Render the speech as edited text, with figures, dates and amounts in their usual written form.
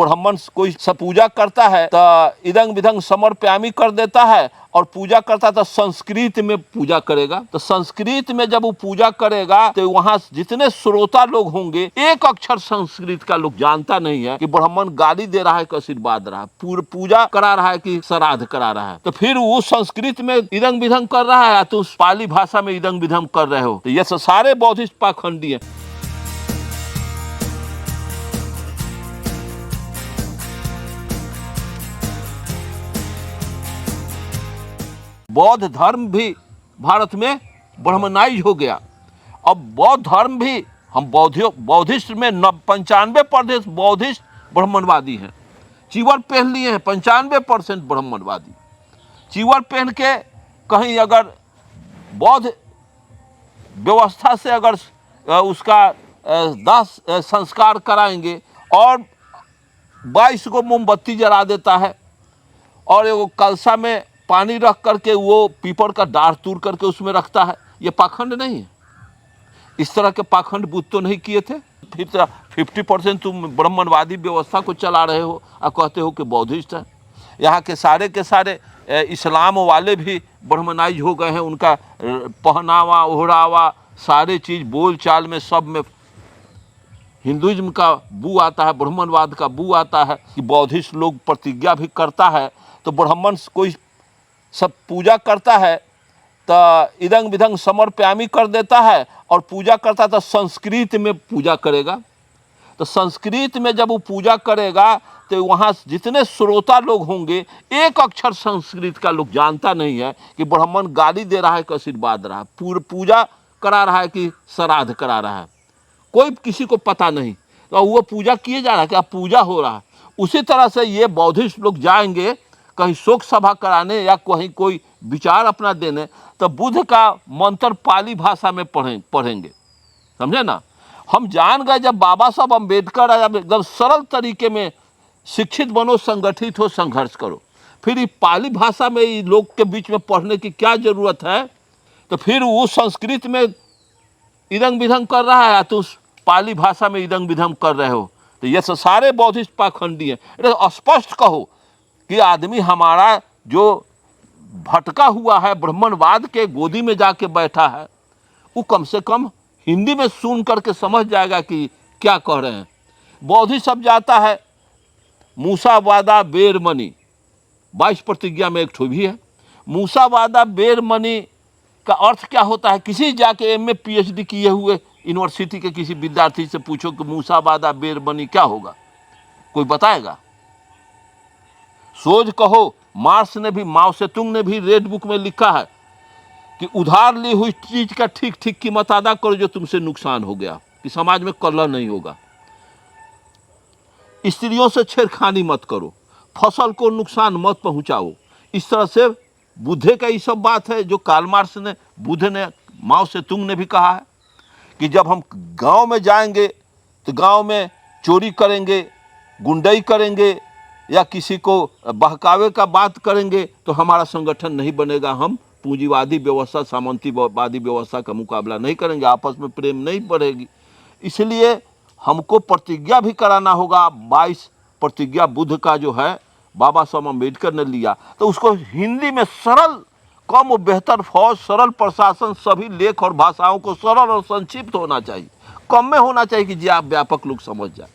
ब्राह्मण कोई पूजा करता है तो इदंग विदंग समर्पयामी कर देता है, और पूजा करता तो संस्कृत में पूजा करेगा। तो संस्कृत में जब वो पूजा करेगा तो वहां जितने श्रोता लोग होंगे, एक अक्षर संस्कृत का लोग जानता नहीं है कि ब्राह्मण गाली दे रहा है कि आशीर्वाद रहा है, पूजा करा रहा है कि श्राद्ध करा रहा है। तो फिर वो संस्कृत में इदंग विदंग कर रहा है, तो उस पाली भाषा में इदंग विदंग कर रहे हो। तो ये सारे बौद्धिस्ट पाखंडी है। बौद्ध धर्म भी भारत में ब्राह्मणाइज हो गया। अब बौद्ध धर्म भी, हम बौद्धिस्ट में 95% बौद्धिस्ट ब्राह्मणवादी हैं। चीवर पहन लिए हैं 95% ब्राह्मणवादी। चीवर पहन के कहीं अगर बौद्ध व्यवस्था से अगर उसका दाह संस्कार कराएंगे और 22 को मोमबत्ती जला देता है और वो कलसा में पानी रख करके वो पीपल का डाढ़ तूर करके उसमें रखता है, ये पाखंड नहीं है। इस तरह के पाखंड बुद्ध तो नहीं किए थे। फिर 50% तुम ब्राह्मणवादी व्यवस्था को चला रहे हो और कहते हो कि बौद्धिस्ट है। यहाँ के सारे इस्लाम वाले भी ब्राह्मणाइज हो गए हैं। उनका पहनावा ओढ़ावा सारे चीज़ बोल चाल में सब में हिंदुइज्म का बू आता है, ब्राह्मणवाद का बू आता है। कि बौद्धिस्ट लोग प्रतिज्ञा भी करता है तो ब्राह्मण कोई सब पूजा करता है तो इदंग विदंग समर्पयामी कर देता है, और पूजा करता तो संस्कृत में पूजा करेगा। तो संस्कृत में जब वो पूजा करेगा तो वहाँ जितने श्रोता लोग होंगे, एक अक्षर संस्कृत का लोग जानता नहीं है कि ब्राह्मण गाली दे रहा है कि आशीर्वाद रहा है, पूजा करा रहा है कि श्राद्ध करा रहा है, कोई किसी को पता नहीं। तो वो पूजा किए जा रहा है, क्या पूजा हो रहा है। उसी तरह से ये बौद्धिस्ट लोग जाएंगे कहीं शोक सभा कराने या कहीं कोई विचार अपना देने, तो बुद्ध का मंत्र पाली भाषा में पढ़ेंगे। समझे ना। हम जान गए जब बाबा साहब अम्बेडकर आया, एकदम सरल तरीके में शिक्षित बनो, संगठित हो, संघर्ष करो। फिर ये पाली भाषा में ये लोग के बीच में पढ़ने की क्या जरूरत है। तो फिर वो संस्कृत में इदंग विदंग कर रहा है तो उस पाली भाषा में इदंग विदंग कर रहे हो। तो ये सारे बौद्धिस्ट पाखंडी हैं। स्पष्ट कहो कि आदमी हमारा जो भटका हुआ है, ब्राह्मणवाद के गोदी में जाके बैठा है, वो कम से कम हिंदी में सुन करके समझ जाएगा कि क्या कह रहे हैं। बौद्धिस्ट सब जाता है मूसा वादा बेर मनी, 22 प्रतिज्ञा में एक ठो भी है। मूसा वादा बेर मनी का अर्थ क्या होता है। किसी जाके MA PhD किए हुए यूनिवर्सिटी के किसी विद्यार्थी से पूछो कि मूसा वादा बेर मनी क्या होगा, कोई बताएगा। सोच कहो, मार्क्स ने भी, माओ सेतुंग ने भी रेड बुक में लिखा है कि उधार ली हुई चीज का ठीक ठीक कीमत अदा करो जो तुमसे नुकसान हो गया, कि समाज में कलह नहीं होगा। स्त्रियों से छेड़खानी मत करो, फसल को नुकसान मत पहुंचाओ। इस तरह से बुद्ध का ये सब बात है जो कार्ल मार्क्स ने, बुद्ध ने, माओ सेतुंग ने भी कहा है कि जब हम गांव में जाएंगे तो गांव में चोरी करेंगे, गुंडई करेंगे या किसी को बहकावे का बात करेंगे तो हमारा संगठन नहीं बनेगा। हम पूंजीवादी व्यवस्था, सामंतीवादी व्यवस्था का मुकाबला नहीं करेंगे, आपस में प्रेम नहीं बढ़ेगी। इसलिए हमको प्रतिज्ञा भी कराना होगा। 22 प्रतिज्ञा बुद्ध का जो है बाबा साहब अम्बेडकर ने लिया, तो उसको हिंदी में सरल, कम और बेहतर फौज, सरल प्रशासन, सभी लेख और भाषाओं को सरल और संक्षिप्त होना चाहिए, कम में होना चाहिए कि जी आप व्यापक लोग समझ जाए।